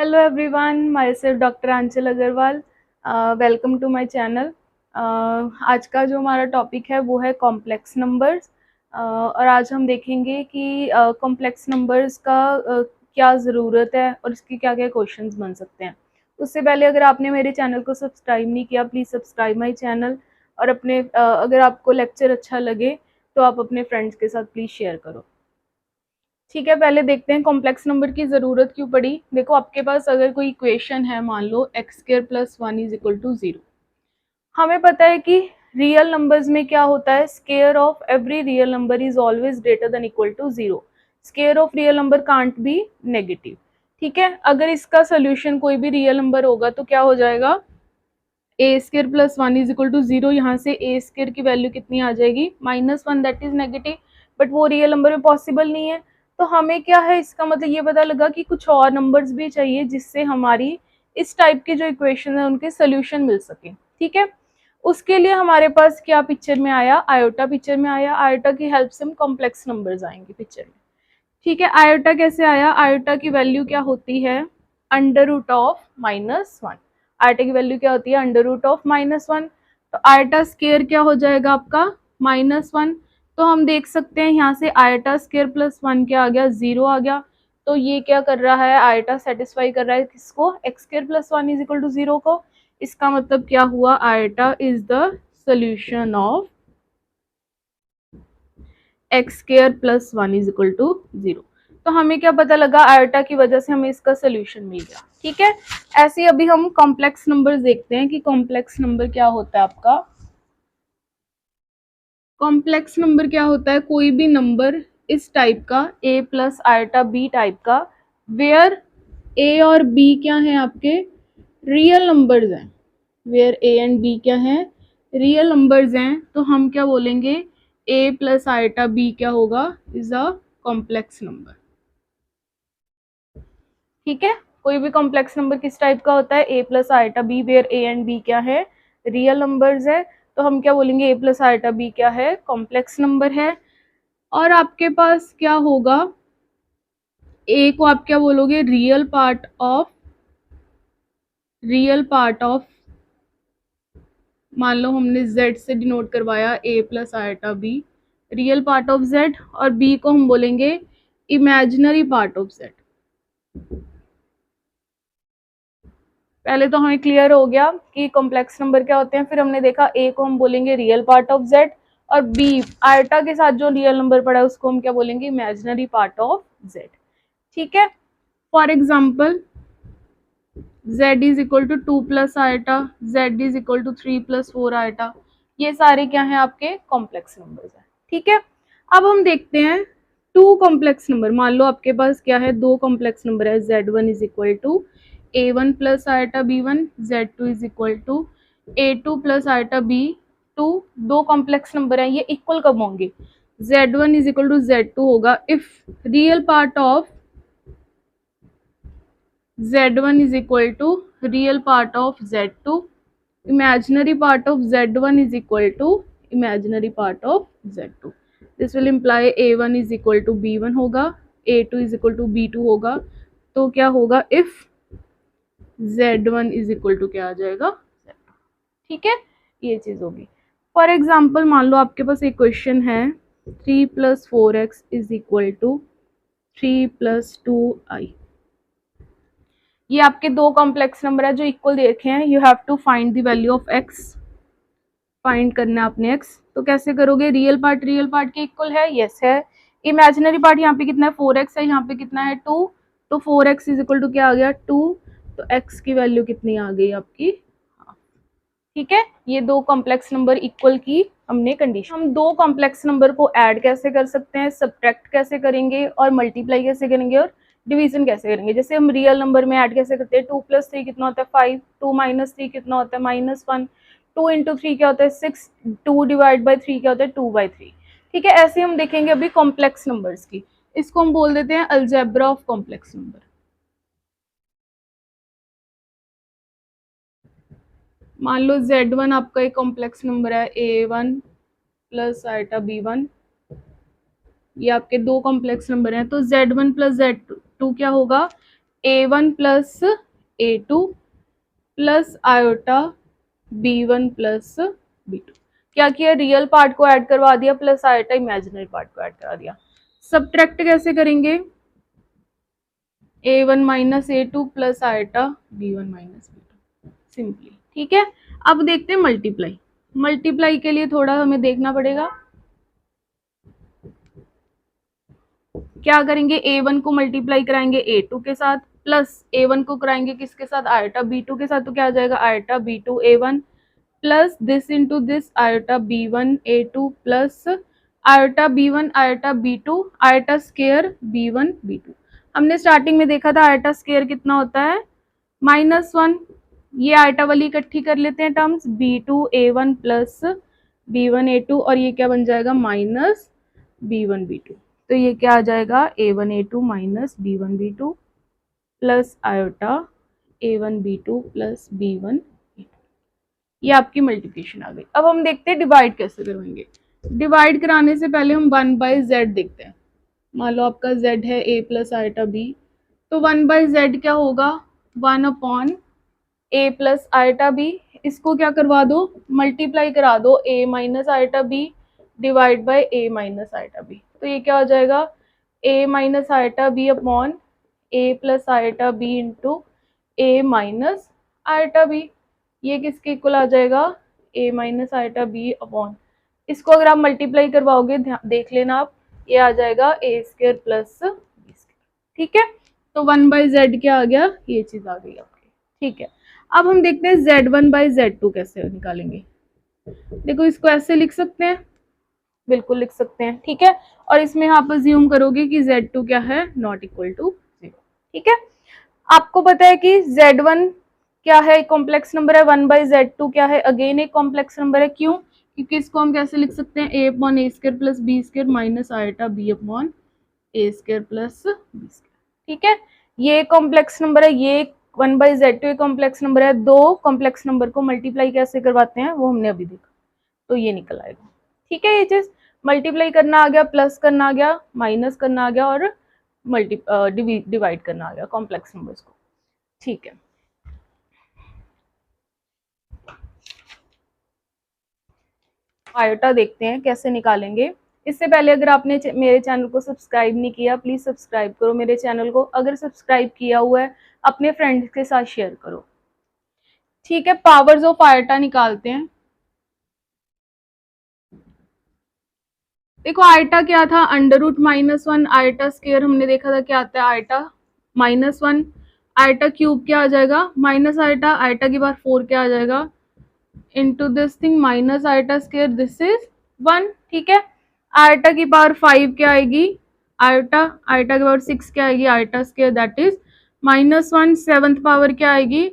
Hello everyone, myself doctor Aanchal Agarwal. Welcome to my channel. आज का जो हमारा टॉपिक है वो है कॉम्प्लेक्स नंबर्स। और आज हम देखेंगे कि कॉम्प्लेक्स नंबर्स का क्या ज़रूरत है और इसके क्या क्या क्वेश्चंस बन सकते हैं। उससे पहले अगर आपने मेरे चैनल को सब्सक्राइब नहीं किया, प्लीज़ सब्सक्राइब माय चैनल। और अपने अगर आपको लेक्चर अच्छा लगे तो आप अपने फ्रेंड्स के साथ प्लीज़ शेयर करो। ठीक है, पहले देखते हैं कॉम्प्लेक्स नंबर की ज़रूरत क्यों पड़ी। देखो, आपके पास अगर कोई इक्वेशन है, मान लो x square plus 1 is equal to 0। हमें पता है कि रियल नंबर्स में क्या होता है, square of every real number is always greater than equal to 0। Square of real number can't be negative. ठीक है, अगर इसका सोल्यूशन कोई भी रियल नंबर होगा तो क्या हो जाएगा, a square plus 1 is equal to 0। यहाँ से ए स्क्वायर की वैल्यू कितनी आ जाएगी, -1, दैट इज नेगेटिव। बट वो रियल नंबर में पॉसिबल नहीं है। तो हमें क्या है, इसका मतलब ये पता लगा कि कुछ और नंबर्स भी चाहिए जिससे हमारी इस टाइप की जो इक्वेशन है उनके सोल्यूशन मिल सके। ठीक है, उसके लिए हमारे पास क्या पिक्चर में आया, आयोटा पिक्चर में आया। आयोटा की हेल्प से हम कॉम्प्लेक्स नंबर्स आएंगे पिक्चर में। ठीक है, आयोटा कैसे आया, आयोटा की वैल्यू क्या होती है, अंडर रूट ऑफ -1। आयोटा की वैल्यू क्या होती है, अंडर रूट ऑफ -1। तो आयोटा स्क्वायर क्या हो जाएगा आपका, -1। तो हम देख सकते हैं यहाँ से आयोटा स्क्वायर प्लस 1 क्या आ गया, 0 आ गया। तो ये क्या कर रहा है, आयोटा सेटिस्फाई कर रहा है किसको, x square plus 1 is equal to 0 को। इसका मतलब क्या हुआ, iota is the solution of x square plus 1 is equal to 0। तो हमें क्या पता लगा, आयोटा की वजह से हमें इसका सोल्यूशन मिल गया। ठीक है, ऐसे ही अभी हम कॉम्प्लेक्स नंबर्स देखते हैं कि कॉम्प्लेक्स नंबर क्या होता है आपका। कॉम्प्लेक्स नंबर क्या होता है, कोई भी नंबर इस टाइप का, a plus iota b type का, वेयर a और b क्या है आपके रियल नंबर्स हैं। वेयर a एंड b क्या है, रियल नंबर्स हैं। तो हम क्या बोलेंगे, a प्लस आयोटा b क्या होगा, इज अ कॉम्प्लेक्स नंबर। ठीक है, कोई भी कॉम्प्लेक्स नंबर किस टाइप का होता है, a plus iota b, where a and b क्या है, रियल नंबर्स है। तो हम क्या बोलेंगे, a प्लस आयोटा b क्या है, कॉम्प्लेक्स नंबर है। और आपके पास क्या होगा, a को आप क्या बोलोगे, रियल पार्ट ऑफ, मान लो हमने z से डिनोट करवाया a plus iota b, real part of z। और b को हम बोलेंगे इमेजिनरी पार्ट ऑफ z। पहले तो हमें क्लियर हो गया कि कॉम्प्लेक्स नंबर क्या होते हैं। फिर हमने देखा a को हम बोलेंगे रियल पार्ट ऑफ z, और b आयोटा के साथ जो रियल नंबर पड़ा है उसको हम क्या बोलेंगे, इमेजिनरी पार्ट ऑफ z। ठीक है, for example z is equal to 2 plus iota, z is equal to 3 plus 4 iota. ये सारे क्या हैं, आपके कॉम्प्लेक्स नंबर्स हैं। ठीक है, अब हम देखते हैं टू कॉम्प्लेक्स नंबर। मान लो आपके पास क्या है, दो कॉम्प्लेक्स नंबर है, z1 is equal to a1 plus iota b1, z2 is equal to a2 plus iota b2। दो कॉम्प्लेक्स नंबर है, ये इक्वल कब होंगे, z1 is equal to z2 होगा if real part of z1 is equal to real part of z2, imaginary part of z1 is equal to imaginary part of z2। this will imply a1 is equal to b1 होगा, a2 is equal to b2 होगा। तो क्या होगा, if z1 is equal to क्या आ जाएगा, z2। ठीक है, ये चीज होगी। फॉर एग्जाम्पल मान लो आपके पास एक क्वेश्चन है, 3 plus 4x is equal to 3 plus 2i। ये आपके दो कॉम्प्लेक्स नंबर है जो इक्वल दे रखे हैं। You have to find the value of x, find करना है आपने एक्स। तो कैसे करोगे, रियल पार्ट के इक्वल है, यस है। इमेजिनरी पार्ट यहाँ पे कितना है, 4x है, यहाँ पे कितना है 2। तो 4x इज इक्वल टू क्या आ गया, 2। तो x की वैल्यू कितनी आ गई आपकी, हाफ। ठीक है, ये दो कॉम्प्लेक्स नंबर इक्वल की हमने कंडीशन। हम दो कॉम्प्लेक्स नंबर को ऐड कैसे कर सकते हैं, सब्ट्रैक्ट कैसे करेंगे, और मल्टीप्लाई कैसे करेंगे, और डिवीजन कैसे करेंगे। जैसे हम रियल नंबर में ऐड कैसे करते हैं, 2 प्लस 3 कितना होता है 5, 2 माइनस 3 कितना होता है -1, 2 इंटू 3 क्या होता है 6, 2 डिवाइड बाई 3 क्या होता है 2/3। ठीक है, ऐसे हम देखेंगे अभी कॉम्प्लेक्स नंबर्स की। इसको हम बोल देते हैं अलजेब्रा ऑफ कॉम्प्लेक्स नंबर। मान लो z1 आपका एक कॉम्प्लेक्स नंबर है, a1 प्लस आयोटा b1। ये आपके दो कॉम्प्लेक्स नंबर हैं। तो z1 प्लस z2 क्या होगा, A1 plus A2 plus iota B1 plus B2। क्या किया, रियल पार्ट को ऐड करवा दिया प्लस आयोटा इमेजिनरी पार्ट को ऐड करा दिया। सब्ट्रैक्ट कैसे करेंगे, A1 minus A2 plus iota B1 minus B2, simply. ठीक है, अब देखते हैं मल्टीप्लाई। मल्टीप्लाई के लिए थोड़ा हमें देखना पड़ेगा। क्या करेंगे, A1 को मल्टीप्लाई कराएंगे A2 के साथ, प्लस A1 को कराएंगे किसके साथ, आयोटा B2 के साथ। तो क्या आ जाएगा, iota B2 A1 plus this into this iota B1 A2 plus iota B1 iota B2 iota square B1 B2। हमने स्टार्टिंग में देखा था आयोटा स्केयर कितना होता है, -1। ये आयोटा वाली इकट्ठी कर लेते हैं terms, B2 A1 plus B1 A2 और ये क्या बन जाएगा, माइनस B1 B2। तो ये क्या आ जाएगा, A1 A2 minus B1 B2 plus iota A1 B2 plus B1 B2। ये आपकी मल्टीप्लिकेशन आ गई। अब हम देखते हैं डिवाइड कैसे करवाएंगे। डिवाइड कराने से पहले हम 1/z देखते हैं। मान लो आपका z है a प्लस आयोटा b, तो 1/z क्या होगा, 1 upon a plus iota b। इसको क्या करवा दो, मल्टीप्लाई करा दो a minus iota b divide by a minus iota b। तो ये क्या हो जाएगा, a minus iota b upon a plus iota b into a minus iota b। ये किसके इक्वल आ जाएगा, a minus iota b upon, इसको अगर आप मल्टीप्लाई करवाओगे देख लेना आप, ये आ जाएगा a square plus b square. ठीक है, तो 1/z क्या आ गया, ये चीज आ गई आपकी। ठीक है, अब हम देखते हैं z1/z2 कैसे निकालेंगे। देखो इसको ऐसे लिख सकते हैं, बिल्कुल लिख सकते हैं। ठीक है, और इसमें आप अज्यूम करोगे कि z2 क्या है, नॉट इक्वल टू 0। ठीक है, आपको पता है कि z1 क्या है, कॉम्प्लेक्स नंबर है, 1/z2 क्या है, अगेन एक कॉम्प्लेक्स नंबर है। क्यों, क्योंकि इसको हम कैसे लिख सकते हैं, a upon a square plus b square minus iota b upon a square plus b square. ठीक है, ये कॉम्प्लेक्स नंबर है, ये 1/z2 कॉम्प्लेक्स नंबर है। दो कॉम्प्लेक्स नंबर को मल्टीप्लाई कैसे करवाते हैं वो हमने अभी देखा, तो ये निकल आएगा। ठीक है, ये चीज मल्टीप्लाई करना आ गया, प्लस करना आ गया, माइनस करना आ गया और डिवाइड करना आ गया कॉम्प्लेक्स नंबर्स को। ठीक है, आयोटा देखते हैं कैसे निकालेंगे। इससे पहले अगर आपने मेरे चैनल को सब्सक्राइब नहीं किया, प्लीज सब्सक्राइब करो मेरे चैनल को। अगर सब्सक्राइब किया हुआ है अपने फ्रेंड्स के साथ शेयर करो। ठीक है, पावर्स ऑफ आयोटा निकालते हैं। देखो आयोटा क्या था, √-1 आयोटा स्क्वायर हमने देखा था क्या आता है, आयोटा -1। आयोटा क्यूब क्या आ जाएगा, माइनस आयोटा, आयोटा की बार 4 क्या आ जाएगा, into this thing minus iota square, this is 1। ठीक है, आयोटा की पावर 5 क्या आएगी, आयोटा, आयोटा की पावर 6 क्या आएगी, iota square that is -1। 7th power क्या आएगी,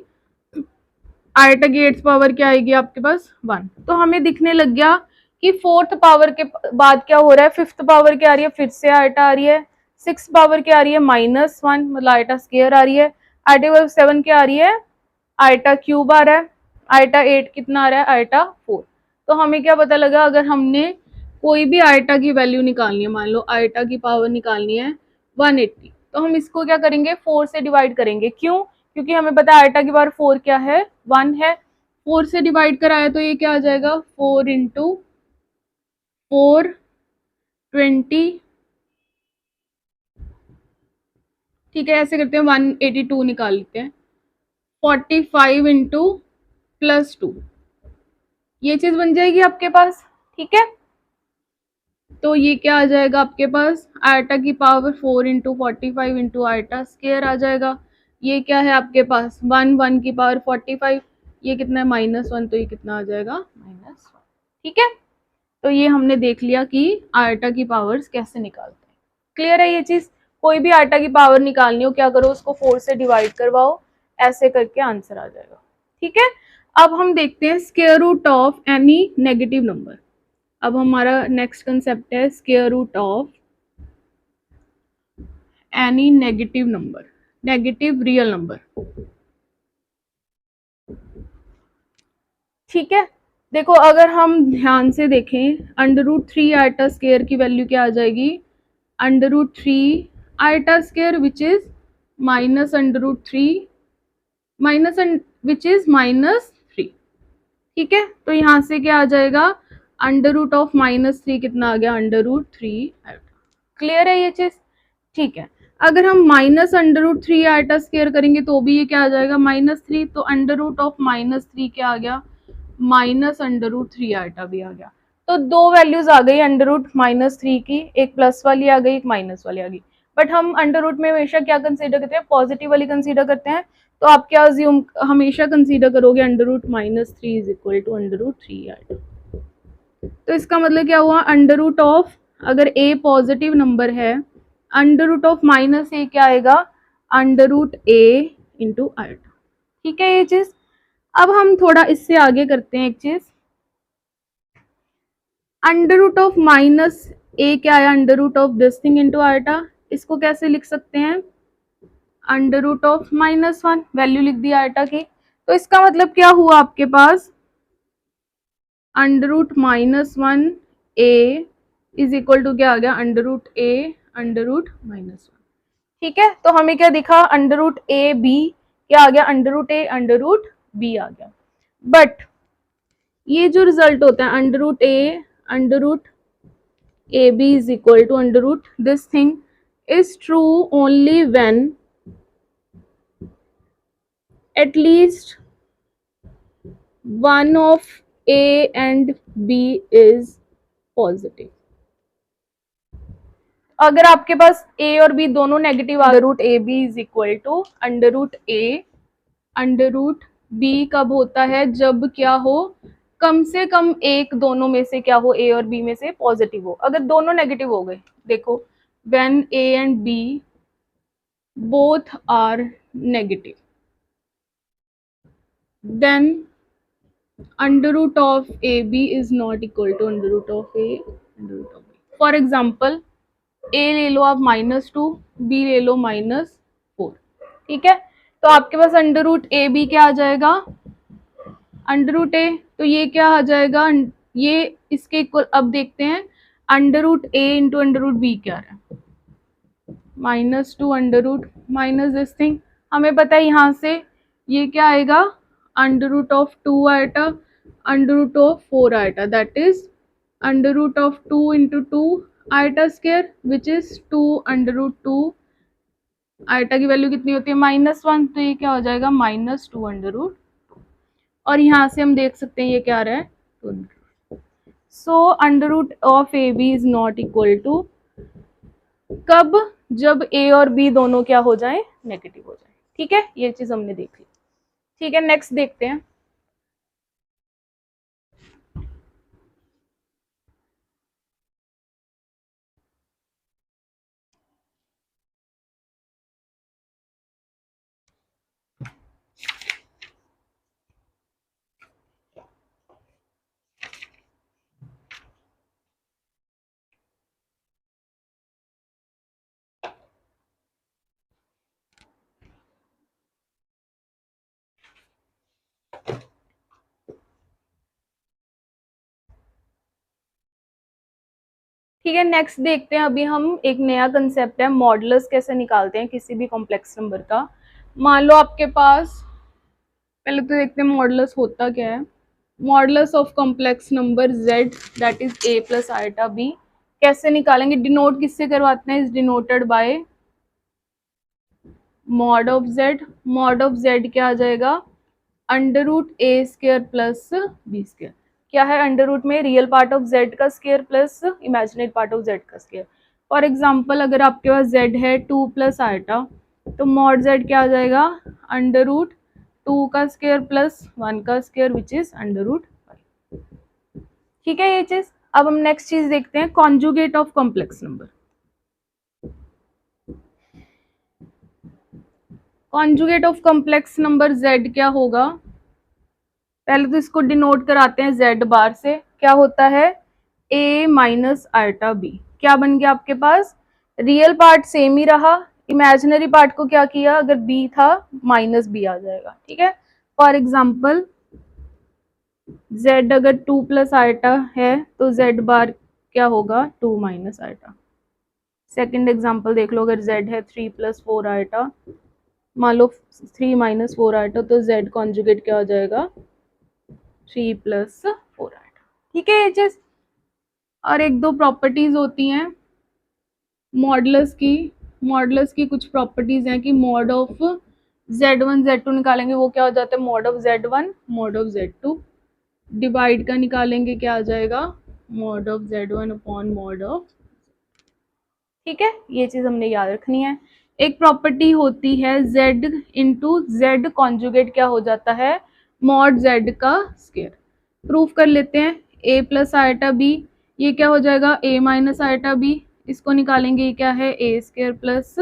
आयोटा की 8th पावर क्या आएगी आपके पास 1। तो हमें दिखने लग गया कि 4th पावर के बाद क्या हो रहा है, 5th पावर क्या आ रही है, फिर से आयोटा आ रही है। 6th पावर क्या आ रही है, -1 मतलब आयोटा स्क्वायर आ रही है। आयोटा पावर 7 क्या आ रही है, आयोटा क्यूब आ रहा है। आयोटा 8 कितना आ रहा है, आयोटा 4। तो हमें क्या पता लगा, अगर हमने कोई भी आयोटा की वैल्यू निकालनी है, मान लो आयोटा की पावर निकालनी है 180, तो हम इसको क्या करेंगे, 4 से डिवाइड करेंगे। क्यों, क्योंकि हमें पता है आयोटा की पावर 4 क्या है, 1 है। 4 से डिवाइड कराया तो ये क्या आ जाएगा, 4 इंटू 4 20। ठीक है, ऐसे करते हैं, 182 निकाल लेते हैं। 45 इंटू +2, ये चीज बन जाएगी आपके पास। ठीक है, तो ये क्या आ जाएगा आपके पास, आयोटा की power 4 into 45 into iota square आ जाएगा। ये क्या है आपके पास, 1 की पावर 45, ये कितना है -1, तो ये कितना आ जाएगा -1। ठीक है, तो ये हमने देख लिया कि आयोटा की पावर्स कैसे निकालते हैं। क्लियर है ये चीज, कोई भी आयोटा की पावर निकालनी हो क्या करो, उसको 4 से डिवाइड करवाओ, ऐसे करके आंसर आ जाएगा। ठीक है, अब हम देखते हैं square root of any negative number. अब हमारा नेक्स्ट कंसेप्ट है square root of any negative number, negative real number. ठीक है, देखो अगर हम ध्यान से देखें, √3 आयोटा स्क्वायर की वैल्यू क्या आ जाएगी, √3 iota square which is minus under root three minus which is -3। ठीक है, तो यहाँ से क्या आ जाएगा, अंडर रूट ऑफ -3 कितना आ गया, अंडर रूट 3 आयोटा। क्लियर है ये चीज? ठीक है, अगर हम minus under root 3 iota square करेंगे तो भी ये क्या आ जाएगा, -3। तो अंडर रूट ऑफ -3 क्या आ गया, माइनस अंडर रूट 3 आयोटा भी आ गया। तो दो वैल्यूज आ गई अंडर रूट -3 की, एक प्लस वाली आ गई, एक माइनस वाली आ गई। बट हम अंडर रूट में हमेशा क्या कंसीडर करते हैं, पॉजिटिव वाली कंसीडर करते हैं। तो आप क्या अज्यूम हमेशा कंसीडर करोगे, under root -3 is equal to under root 3 iota. तो इसका मतलब क्या हुआ, अंडर रूट ऑफ, अगर ए पॉजिटिव नंबर है, अंडर रूट ऑफ -a क्या आएगा, under root a into iota. ठीक है ये चीज। अब हम थोड़ा इससे आगे करते हैं एक चीज, अंडर रूट ऑफ -a क्या है, under root of this thing into iota. इसको कैसे लिख सकते हैं, अंडर रूट ऑफ -1, वैल्यू लिख दी आयोटा की। तो इसका मतलब क्या हुआ आपके पास, under root -1 a is equal to क्या आ गया, under root a under root -1। ठीक है, तो हमें क्या दिखा, अंडर रूट a b क्या आ गया, under root a under root b आ गया। बट ये जो रिजल्ट होता है under root a under root a b is equal to under root this thing, is true only when at least one of a and b is positive। अगर आपके पास a और b दोनों negative, under root a b is equal to under root a under root b कब होता है, जब क्या हो, कम से कम एक दोनों में से क्या हो, a और b में से पॉजिटिव हो। अगर दोनों नेगेटिव हो गए, देखो when a and b both are negative, then under root of ab is not equal to under root of a under root of b। For example a ले लो आप -2, b ले लो -4। ठीक है, तो आपके पास अंडर रूट ए बी क्या आ जाएगा, अंडर रूट ए, तो ये क्या आ जाएगा, ये इसके इक्वल। अब देखते हैं under root a into under root b क्या है, -2 under root minus this thing. हमें पता है यहाँ से ये क्या आएगा, under root of 2 iota under root of 4 iota, that is under root of 2 into 2 iota square which is 2 under root 2। Iota की वैल्यू कितनी होती है, -1, तो ये क्या हो जाएगा, -2 अंडर रूट। और यहाँ से हम देख सकते हैं ये क्या आ रहा है, 2। So under root of a b is not equal to, कब, जब ए और बी दोनों क्या हो जाए, नेगेटिव हो जाए। ठीक है, ये चीज हमने देख ली। ठीक है, नेक्स्ट देखते हैं। ठीक है, नेक्स्ट देखते हैं। अभी हम एक नया कंसेप्ट है, मॉडुलस कैसे निकालते हैं किसी भी कॉम्प्लेक्स नंबर का। मान लो आपके पास, पहले तो देखते हैं मॉडुलस होता क्या है। Modulus of complex number z that is a plus iota b कैसे निकालेंगे, डिनोट किससे करवाते हैं, is denoted by mod of z। Mod of z क्या आ जाएगा, अंडर रूट ए स्क्वायर प्लस बी स्क्वायर। क्या है, अंडर रूट में रियल पार्ट ऑफ z का square plus imaginary part of z का स्क्वायर। फॉर एग्जाम्पल अगर आपके पास z है 2 प्लस आयोटा, तो मॉड z क्या आ जाएगा, अंडर रूट 2 का स्क्वायर प्लस 1 का square which is under root 5। ठीक है ये चीज। अब हम नेक्स्ट चीज देखते हैं, conjugate of complex number. Conjugate of complex number z क्या होगा, पहले तो इसको डिनोट कराते हैं z बार से। क्या होता है, a माइनस आयोटा b। क्या बन गया आपके पास, रियल पार्ट सेम ही रहा, इमेजिनरी पार्ट को क्या किया, अगर b था माइनस b आ जाएगा। ठीक है, फॉर एग्जाम्पल z अगर 2 प्लस आयोटा है तो z बार क्या होगा, 2 माइनस आयोटा। सेकेंड एग्जाम्पल देख लो, अगर z है 3 प्लस 4 आयोटा मान लो 3 माइनस 4 आएगा तो z कॉन्जुगेट क्या हो जाएगा 3 प्लस 4 आएगा। ठीक है ये चीज। और एक दो प्रॉपर्टीज होती हैं मॉडुलस की कुछ प्रॉपर्टीज हैं कि मॉड ऑफ z1 z2 निकालेंगे वो क्या हो जाता है mod of z1 mod of z2, divide का निकालेंगे क्या आ जाएगा mod of z1 upon mod of. ठीक है ये चीज हमने याद रखनी है। एक प्रॉपर्टी होती है z इंटू जेड कॉन्जुगेट क्या हो जाता है मॉड z का स्क्वायर। प्रूफ कर लेते हैं a प्लस आयटा b, ये क्या हो जाएगा a माइनस आयटा b, इसको निकालेंगे ये क्या है a square plus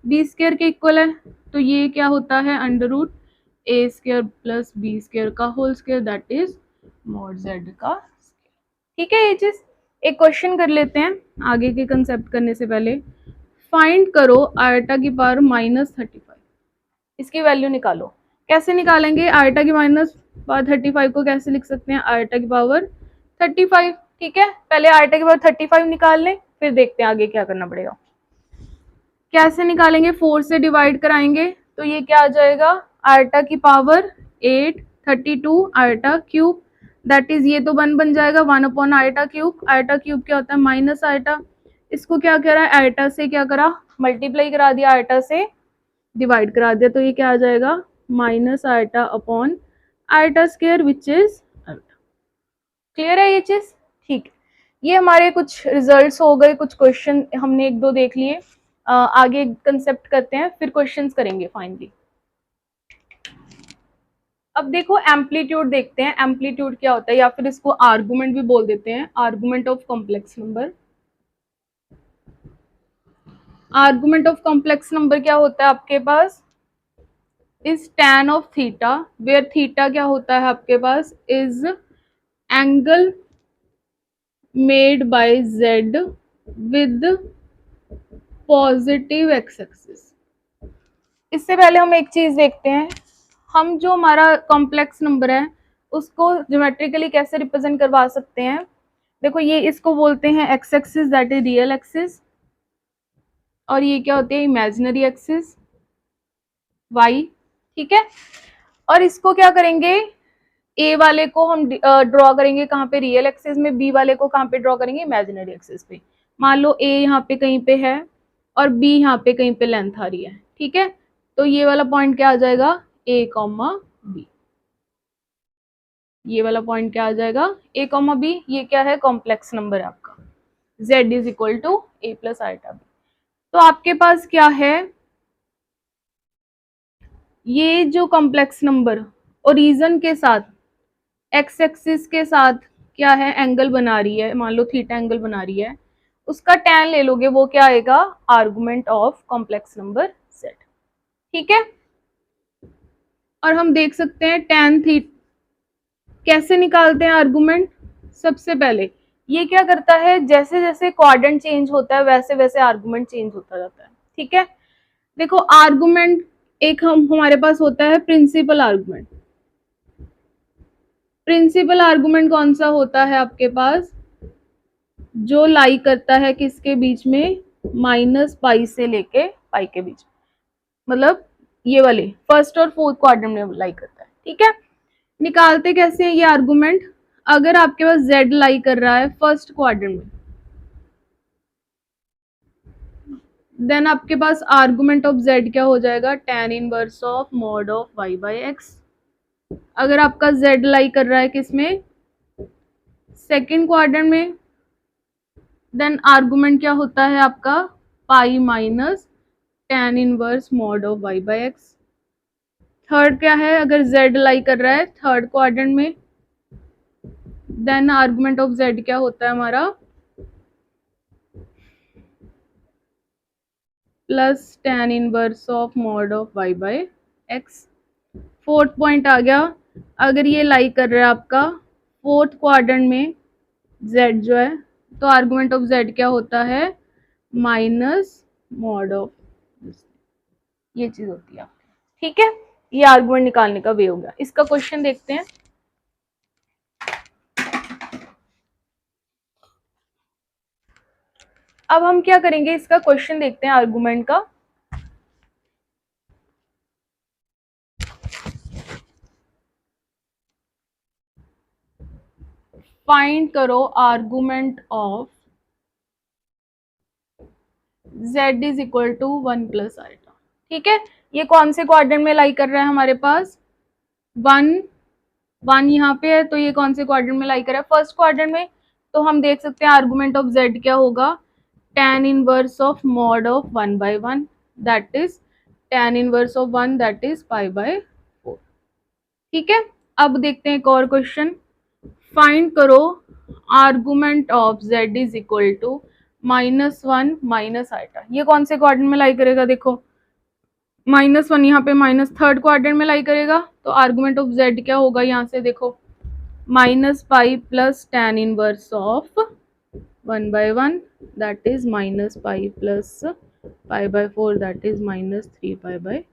b square के इक्वल है, तो ये क्या होता है under root a square plus b square का whole square that is mod z का। ठीक है ये चीज। एक क्वेश्चन कर लेते हैं आगे के कंसेप्ट करने से पहले। फाइंड करो आयटा की पावर -35, इसकी वैल्यू निकालो। कैसे निकालेंगे आयटा की माइनस पावर 35 को कैसे लिख सकते हैं आयटा की पावर 35। ठीक है पहले आयटा की पावर 35 निकाल लें फिर देखते हैं आगे क्या करना पड़ेगा। कैसे निकालेंगे 4 से डिवाइड कराएंगे तो ये क्या आ जाएगा आयटा की power 8 32 eta cube that is ये तो 1 बन जाएगा 1 अपॉन आयटा क्यूब क्या होता है माइनस आयटा, इसको क्या करा आयटा से क्या करा मल्टीप्लाई करा दिया आयटा से डिवाइड करा दिया तो ये क्या आ जाएगा minus eta upon eta square which is eta. Clear है ये चीज। ठीक है ये हमारे कुछ रिजल्ट्स हो गए, कुछ क्वेश्चन हमने एक दो देख लिए। आगे कंसेप्ट करते हैं फिर क्वेश्चंस करेंगे फाइनली। अब देखो एम्पलीट्यूड देखते हैं, एम्पलीट्यूड क्या होता है या फिर इसको आर्गुमेंट भी बोल देते हैं, argument of complex number. Argument of complex number क्या होता है आपके पास is tan of theta where theta क्या होता है आपके पास is angle made by z with positive x axis. इससे पहले हम एक चीज देखते हैं, हम जो हमारा कॉम्प्लेक्स नंबर है उसको ज्योमेट्रिकली कैसे रिप्रेजेंट करवा सकते हैं। देखो ये इसको बोलते हैं x axis that is real axis, और ये क्या होती है इमेजिनरी एक्सिस वाई। ठीक है और इसको क्या करेंगे ए वाले को हम ड्रॉ करेंगे कहाँ पे रियल एक्सिस में, बी वाले को कहाँ पे ड्रॉ करेंगे इमेजिनरी एक्सिस पे। मान लो ए यहाँ पे कहीं पे है और बी यहाँ पे कहीं पे लेंथ आ रही है। ठीक है तो ये वाला पॉइंट क्या आ जाएगा ए कॉमा बी, ये वाला पॉइंट क्या आ जाएगा ए कॉमा बी। ये क्या है कॉम्प्लेक्स नंबर है आपका z is equal to a plus iota b. तो आपके पास क्या है ये जो कॉम्प्लेक्स नंबर ओरिजिन के साथ एक्स एक्सिस के साथ क्या है एंगल बना रही है, मान लो थीटा एंगल बना रही है, उसका tan ले लोगे वो क्या आएगा argument of complex number z। ठीक है और हम देख सकते हैं tan थीटा कैसे निकालते हैं आर्गुमेंट। सबसे पहले ये क्या करता है जैसे जैसे क्वाड्रेंट चेंज होता है वैसे वैसे आर्गुमेंट चेंज होता जाता है। ठीक है देखो आर्गुमेंट एक हमारे पास होता है प्रिंसिपल आर्गुमेंट। प्रिंसिपल आर्गुमेंट कौन सा होता है आपके पास जो लाई करता है किसके बीच में -पाई से लेके पाई के बीच, मतलब ये वाले फर्स्ट और फोर्थ क्वाड्रेंट में लाई करता है। ठीक है निकालते कैसे हैं ये आर्गुमेंट, अगर आपके पास z लाई कर रहा है फर्स्ट क्वाड्रेंट में देन आपके पास आर्गुमेंट ऑफ z क्या हो जाएगा tan inverse of mod of y by x। अगर आपका z लाई कर रहा है किसमें सेकेंड क्वाड्रेंट में देन आर्गुमेंट क्या होता है आपका pi minus tan inverse mod of y by x. Third क्या है अगर z लाई कर रहा है थर्ड क्वाड्रेंट में देन आर्गुमेंट ऑफ z क्या होता है हमारा plus tan inverse of mod of y by x. Fourth point आ गया अगर ये लाई कर रहा है आपका फोर्थ क्वाड्रेंट में z जो है तो आर्गुमेंट ऑफ z क्या होता है माइनस मॉड ऑफ, ये चीज होती है। ठीक है ये आर्गुमेंट निकालने का वे हो गया। इसका क्वेश्चन देखते हैं। अब हम क्या करेंगे इसका क्वेश्चन देखते हैं आर्गुमेंट का। फाइंड करो argument of z is equal to 1 plus iota. ठीक है, ये कौन से क्वाड्रेंट में लाई कर रहा है हमारे पास, 1 यहाँ पे है, तो ये कौन से क्वाड्रेंट में लाई कर रहा है, फर्स्ट क्वाड्रेंट में। तो हम देख सकते हैं आर्गुमेंट ऑफ z क्या होगा, tan inverse of mod of 1/1 that is tan inverse of 1 that is π/4। ठीक है, अब देखते हैं एक और क्वेश्चन, फाइंड करो argument of z is equal to -1 minus iota. ये कौन से क्वाड्रेंट में लाई करेगा, देखो -1 यहाँ पे माइनस थर्ड क्वाड्रेंट में लाई करेगा, तो आर्गुमेंट ऑफ z क्या होगा, यहाँ से देखो -π plus tan inverse of 1/1 that is -π plus π/4 that is -3π/4।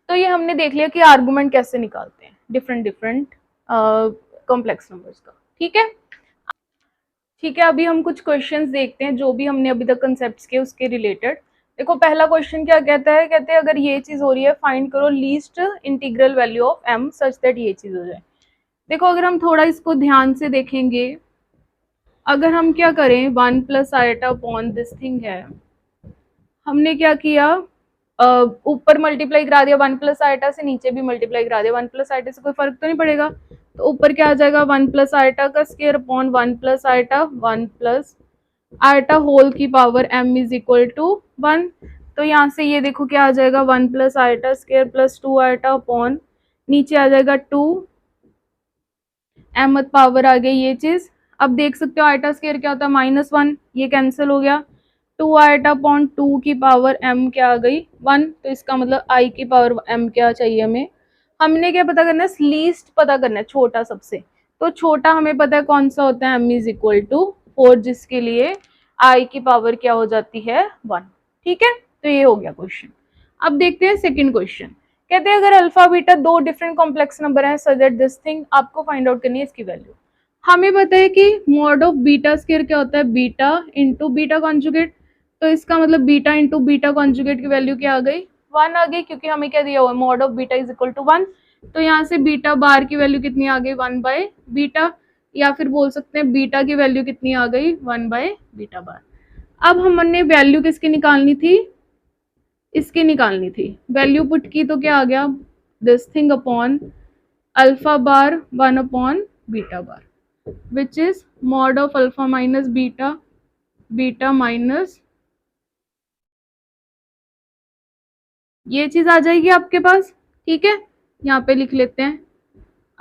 तो ये हमने देख लिया कि आर्गुमेंट कैसे निकालते हैं डिफरेंट कॉम्प्लेक्स नंबर्स का। ठीक है, ठीक है, अभी हम कुछ क्वेश्चंस देखते हैं जो भी हमने अभी तक कंसेप्ट्स किए उसके रिलेटेड। देखो पहला क्वेश्चन क्या कहता है, कहते हैं अगर ये चीज हो रही है फाइंड करो least integral value of m such that ये चीज हो जाए। देखो अगर हम थोड़ा इसको ध्यान से देखेंगे, अगर हम क्या करें 1 plus iota upon this thing है, हमने क्या किया ऊपर मल्टीप्लाई करा दिया 1 प्लस आइटा से, नीचे भी मल्टीप्लाई करा दिया 1 प्लस आइटा से, कोई फर्क तो नहीं पड़ेगा। तो ऊपर क्या आ जाएगा 1 प्लस आइटा का square upon 1 plus iota 1 plus iota whole की power m is equal to 1। तो यहाँ से ये देखो क्या आ जाएगा 1 plus iota square plus 2 iota upon नीचे आ जाएगा 2 m पावर आ गई ये चीज। अब देख सकते हो आइटा स्क्वायर क्या होता है -1, ये कैंसिल हो गया, 2 आइटा अपॉन 2 की पावर m क्या आ गई 1। तो इसका मतलब i की पावर m क्या चाहिए हमें, हमने क्या पता करना है, लीस्ट पता करना है, छोटा सबसे। तो छोटा हमें पता है कौन सा होता है, m इज इक्वल टू 4, जिसके लिए i की पावर क्या हो जाती है 1। ठीक है, तो ये हो गया क्वेश्चन। अब देखते हैं सेकंड क्वेश्चन, कहते हैं अगर अल्फा बीटा दो डिफरेंट कॉम्प्लेक्स नंबर है सो दैट दिस थिंग, आपको फाइंड आउट करनी है इसकी वैल्यू। हमें पता है कि मॉड ऑफ बीटा स्क्वायर क्या होता है, बीटा इंटू बीटा कॉन्जुगेट। तो इसका मतलब बीटा इंटू बीटा कॉन्जुगेट की वैल्यू क्या आ गई 1 आ गई, क्योंकि हमें क्या दिया हुआ है mod of beta is equal to 1। तो यहाँ से बीटा बार की वैल्यू कितनी आ गई 1/बीटा, या फिर बोल सकते हैं बीटा की वैल्यू कितनी आ गई 1/बीटा बार। अब हमने वैल्यू किसकी निकालनी थी, इसकी निकालनी थी, वैल्यू पुट की तो क्या आ गया this thing upon alpha bar 1 upon beta bar which is mod of alpha minus beta, beta minus ये चीज आ जाएगी आपके पास। ठीक है, यहाँ पे लिख लेते हैं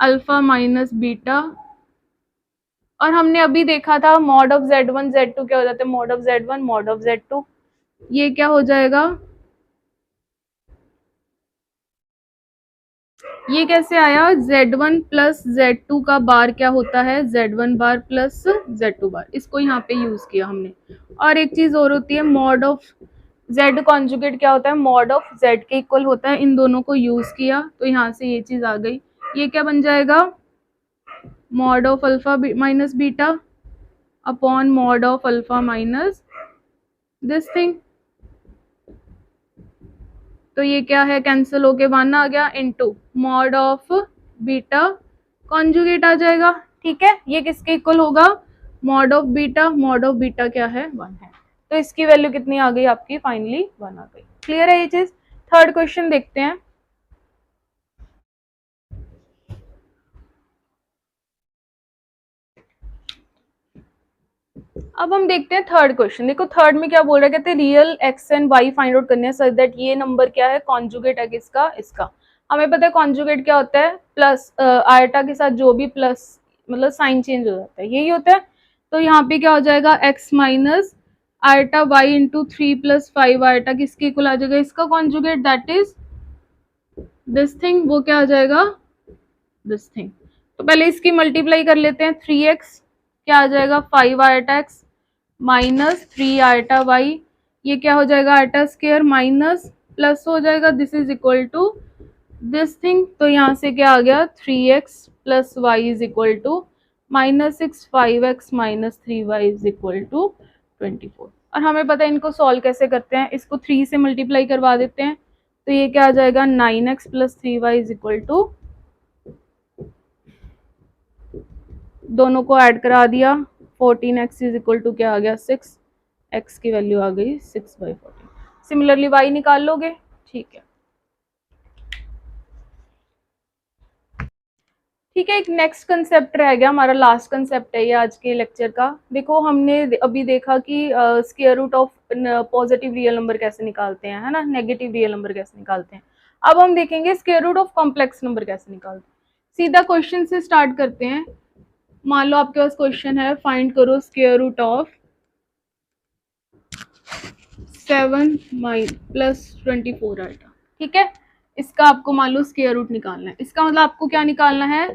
अल्फा माइनस बीटा, और हमने अभी देखा था मॉड ऑफ z1 z2 क्या हो जाता है, mod of z1 mod of z2, ये क्या हो जाएगा, ये कैसे आया z1 प्लस z2 का बार क्या होता है z1 बार प्लस z2 बार, इसको यहाँ पे यूज किया हमने। और एक चीज और होती है मॉड ऑफ z कॉन्जुगेट क्या होता है, मॉड ऑफ z के इक्वल होता है, इन दोनों को यूज किया तो यहाँ से ये चीज आ गई, ये क्या बन जाएगा mod of alpha minus beta upon mod of alpha minus this thing. तो ये क्या है कैंसिल होके 1 आ गया into mod of beta conjugate आ जाएगा। ठीक है, ये किसके इक्वल होगा mod of beta, mod of beta क्या है 1 है, तो इसकी वैल्यू कितनी आ गई आपकी फाइनली 1 आ गई। क्लियर है ये चीज। थर्ड क्वेश्चन देखते हैं, अब हम देखते हैं थर्ड क्वेश्चन। देखो थर्ड में क्या बोल रहा है, कहते हैं real x and y find out करने हैं सच दैट ये नंबर क्या है कॉन्जुगेट है किसका, इसका। हमें पता है कॉन्जुगेट क्या होता है, प्लस आयटा के साथ जो भी प्लस मतलब साइन चेंज हो जाता है यही होता है। तो यहाँ पे क्या हो जाएगा x minus iota y into 3 + 5 iota किसके इक्वल आ जाएगा, इसका conjugate that is this thing, वो क्या आ जाएगा दिस थिंग। तो पहले इसकी मल्टीप्लाई कर लेते हैं, 3x क्या आ जाएगा 5 iota x minus 3 iota y, ये क्या हो जाएगा आयटा स्क्वायर माइनस प्लस हो जाएगा this is equal to this thing. तो यहाँ से क्या आ गया 3x + y is equal to -6 5x minus 3y is equal to 24। और हमें पता है इनको सॉल्व कैसे करते हैं, इसको 3 से मल्टीप्लाई करवा देते हैं, तो ये क्या आ जाएगा 9x + 3y is equal to दोनों को ऐड करा दिया, 14x इज इक्वल टू क्या आ गया 6, x की वैल्यू आ गई 6/14। सिमिलरली y निकाल लोगे, ठीक है। ठीक है, एक नेक्स्ट कंसेप्ट रह गया हमारा, लास्ट कंसेप्ट है ये आज के लेक्चर का। देखो हमने अभी देखा कि square root of positive real number कैसे निकालते हैं, है ना, नेगेटिव रियल नंबर कैसे निकालते हैं। अब हम देखेंगे square root of complex number कैसे निकालते हैं। सीधा क्वेश्चन से स्टार्ट करते हैं। मान लो आपके पास क्वेश्चन है, फाइंड करो स्क्वायर रूट ऑफ 7 प्लस 24 आएगा, ठीक है। इसका आपको मान लो स्क्वायर रूट निकालना है। इसका मतलब आपको क्या निकालना है,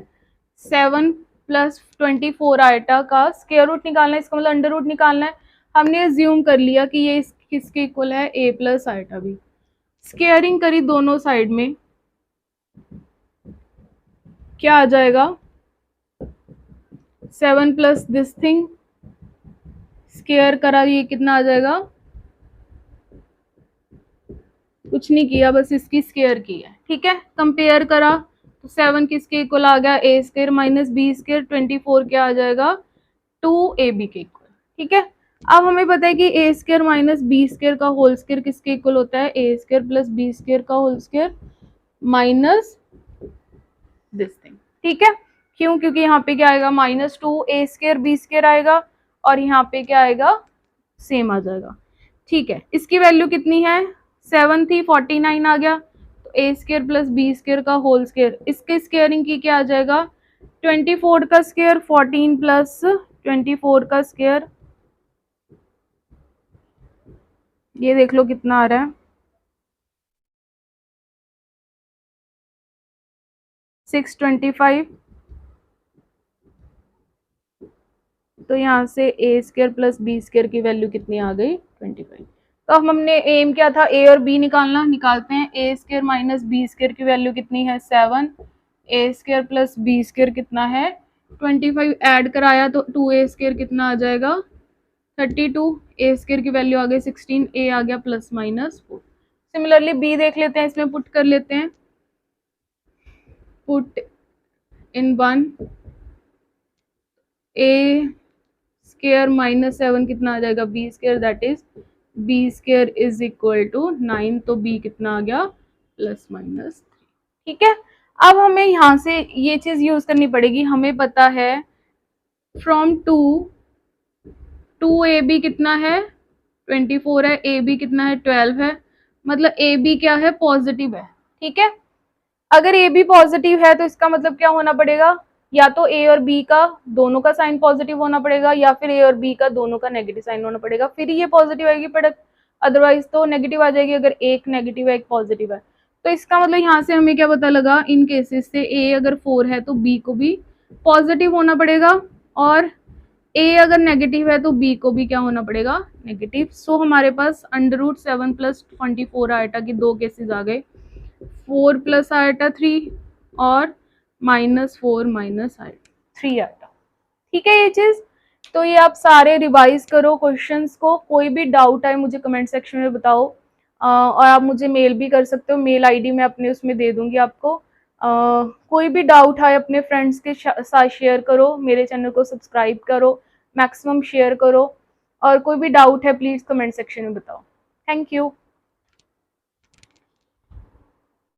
7 प्लस 24 आइटा का स्क्वायर रूट निकालना है। इसका मतलब अंडर रूट निकालना है। हमने अज्यूम कर लिया कि ये किसके इक्वल है, a plus iota b. Squaring करी दोनों साइड में, क्या आ जाएगा, 7 प्लस दिस थिंग स्क्वायर करा, ये कितना आ जाएगा, कुछ नहीं किया, बस इसकी स्क्वायर की है, ठीक है। कंपेयर करा तो 7 किसके इक्वल आ गया, a square minus b square, 24 क्या आ जाएगा 2ab के इक्वल, ठीक है। अब हमें पता है कि a square minus b square का होल स्क्वायर किसके इक्वल होता है, a square plus b square का whole square minus this thing, ठीक है। क्यों, क्योंकि यहाँ पे क्या आएगा -2 a स्क्वायर बी स्क्वायर आएगा और यहाँ पे क्या आएगा सेम आ जाएगा, ठीक है। इसकी वैल्यू कितनी है, 7 थी, 49 आ गया, तो a square plus b square का होल स्क्वायर, इसके स्क्वायरिंग की क्या आ जाएगा, 24 का स्क्वायर 14 प्लस 24 का स्क्वायर, ये देख लो कितना आ रहा है 625। तो यहाँ से a square plus b square की वैल्यू कितनी आ गई 25। तो अब हमने एम क्या था, a और b निकालना, निकालते हैं। a square minus b square की वैल्यू कितनी है 7, a square plus b square कितना है 25, ऐड कराया तो 2a स्क्वायर कितना आ जाएगा 32, a स्क्वायर की वैल्यू आ गई 16, a आ गया प्लस माइनस 4। सिमिलरली b देख लेते हैं, इसमें पुट कर लेते हैं, put in 1, a square minus 7 कितना आ जाएगा b square, that is b square is equal to 9, तो b कितना आ गया प्लस माइनस, ठीक है। अब हमें यहाँ से ये चीज यूज करनी पड़ेगी, हमें पता है फ्रॉम 2ab कितना है 24 है, ab कितना है 12 है, मतलब ab क्या है पॉजिटिव है, ठीक है। अगर ab पॉजिटिव है तो इसका मतलब क्या होना पड़ेगा, या तो a और b का दोनों का साइन पॉजिटिव होना पड़ेगा, या फिर a और b का दोनों का नेगेटिव साइन होना पड़ेगा, फिर ये पॉजिटिव आएगी प्रोडक्ट, अदरवाइज तो नेगेटिव आ जाएगी अगर एक नेगेटिव है एक पॉजिटिव है। तो इसका मतलब यहाँ से हमें क्या पता लगा, इन केसेस से a अगर 4 है तो b को भी पॉजिटिव होना पड़ेगा, और a अगर नेगेटिव है तो b को भी क्या होना पड़ेगा नेगेटिव। सो हमारे पास √7 प्लस 24 आइटा की दो केसेस आ गए, 4 प्लस आइटा 3 और -4 माइनस आइटा 3 आइटा, ठीक है ये चीज। तो ये आप सारे रिवाइज करो क्वेश्चंस को, कोई भी डाउट आए मुझे कमेंट सेक्शन में बताओ, और आप मुझे मेल भी कर सकते हो, मेल आईडी मैं अपने उसमें दे दूंगी आपको। कोई भी डाउट आए अपने फ्रेंड्स के साथ शेयर करो, मेरे चैनल को सब्सक्राइब करो, मैक्सिमम शेयर करो, और कोई भी डाउट है प्लीज़ कमेंट सेक्शन में बताओ। Thank you.